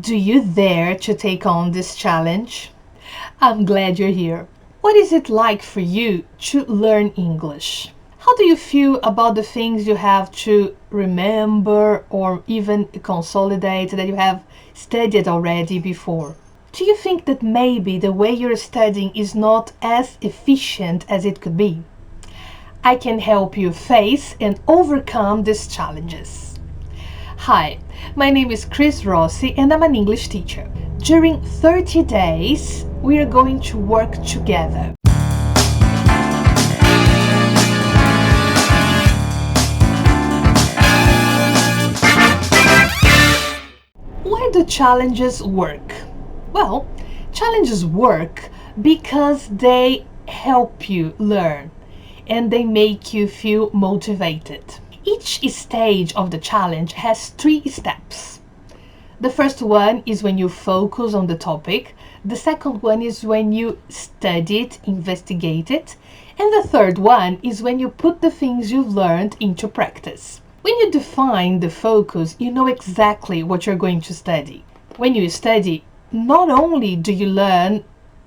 Do you dare to take on this challenge? I'm glad you're here. What is it like for you to learn English? How do you feel about the things you have to remember or even consolidate that you have studied already before? Do you think that maybe the way you're studying is not as efficient as it could be? I can help you face and overcome these challenges. Hi, my name is Chris Rossi and I'm an English teacher. During 30 days, we are going to work together. Why do challenges work? Well, challenges work because they help you learn and they make you feel motivated. Each stage of the challenge has 3 steps. The first one is when you focus on the topic, the second one is when you study it, investigate it, and the third one is when you put the things you've learned into practice. When you define the focus, you know exactly what you're going to study. When you study, not only do you learn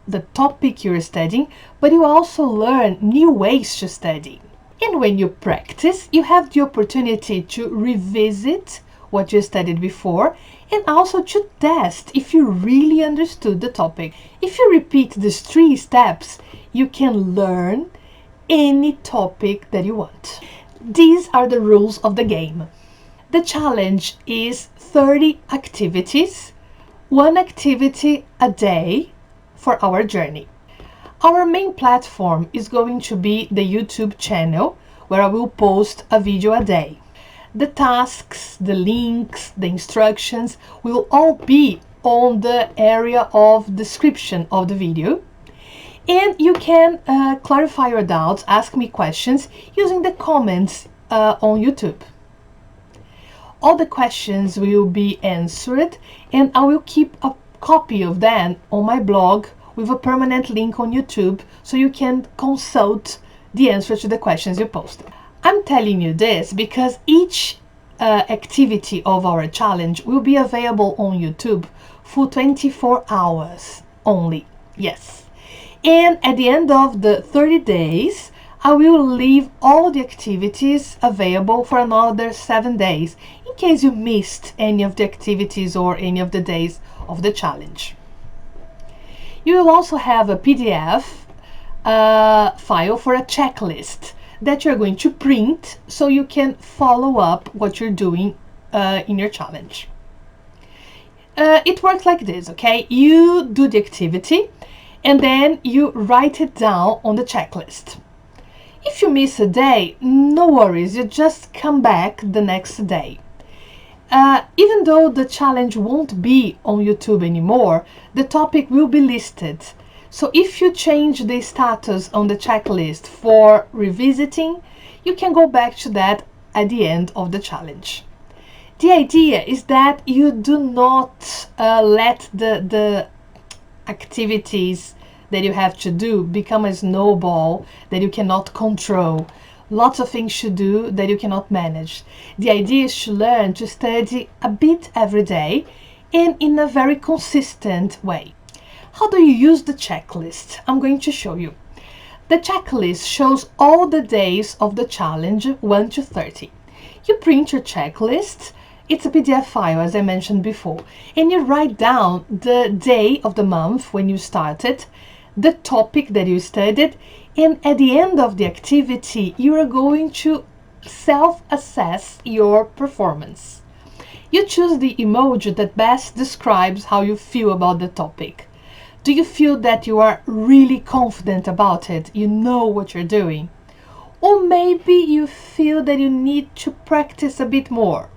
the topic you're studying, but you also learn new ways to study. And when you practice, you have the opportunity to revisit what you studied before and also to test if you really understood the topic. If you repeat these 3 steps, you can learn any topic that you want. These are the rules of the game. The challenge is 30 activities, 1 activity a day for our journey. Our main platform is going to be the YouTube channel, where I will post a video a day. The tasks, the links, the instructions will all be on the area of description of the video. And you can clarify your doubts, ask me questions using the comments on YouTube. All the questions will be answered and I will keep a copy of them on my blog with a permanent link on YouTube so you can consult the answer to the questions you posted. I'm telling you this because each activity of our challenge will be available on YouTube for 24 hours only. Yes. And at the end of the 30 days, I will leave all the activities available for another 7 days in case you missed any of the activities or any of the days of the challenge. You will also have a PDF file for a checklist that you're going to print so you can follow up what you're doing in your challenge. It works like this, okay? You do the activity and then you write it down on the checklist. If you miss a day, no worries, you just come back the next day. Even though the challenge won't be on YouTube anymore, the topic will be listed. So if you change the status on the checklist for revisiting, you can go back to that at the end of the challenge. The idea is that you do not let the activities that you have to do become a snowball that you cannot control. Lots of things to do that you cannot manage. The idea is to learn to study a bit every day and in a very consistent way. How do you use the checklist? I'm going to show you. The checklist shows all the days of the challenge 1 to 30. You print your checklist. It's a PDF file, as I mentioned before, and you write down the day of the month when you started, the topic that you studied, and at the end of the activity, you are going to self-assess your performance. You choose the emoji that best describes how you feel about the topic. Do you feel that you are really confident about it? You know what you're doing? Or maybe you feel that you need to practice a bit more.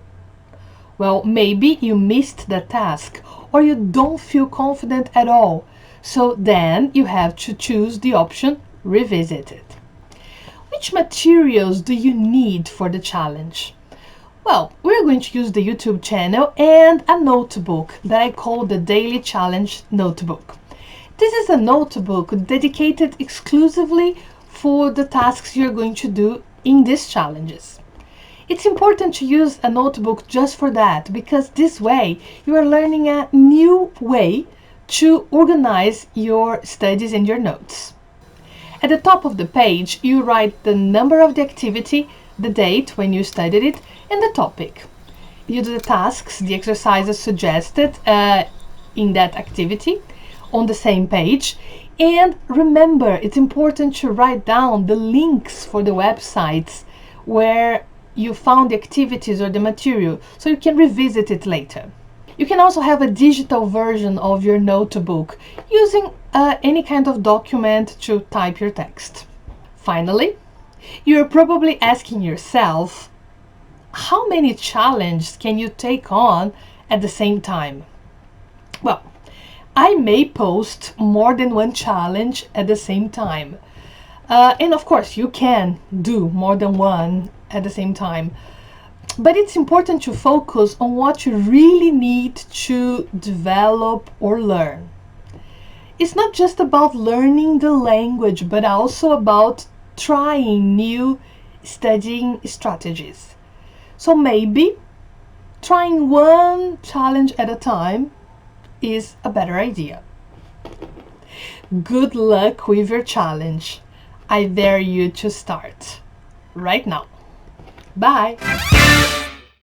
Well, maybe you missed the task or you don't feel confident at all. So then you have to choose the option revisit it. Which materials do you need for the challenge? Well, we're going to use the YouTube channel and a notebook that I call the Daily Challenge Notebook. This is a notebook dedicated exclusively for the tasks you're going to do in these challenges. It's important to use a notebook just for that, because this way you are learning a new way to organize your studies and your notes. At the top of the page, you write the number of the activity, the date when you studied it, and the topic. You do the tasks, the exercises suggested in that activity on the same page. And remember, it's important to write down the links for the websites where you found the activities or the material, so you can revisit it later. You can also have a digital version of your notebook using any kind of document to type your text. Finally, you're probably asking yourself, how many challenges can you take on at the same time? Well, I may post more than one challenge at the same time. And of course, you can do more than one at the same time. But it's important to focus on what you really need to develop or learn. It's not just about learning the language, but also about trying new studying strategies. So maybe trying one challenge at a time is a better idea. Good luck with your challenge. I dare you to start right now. Bye!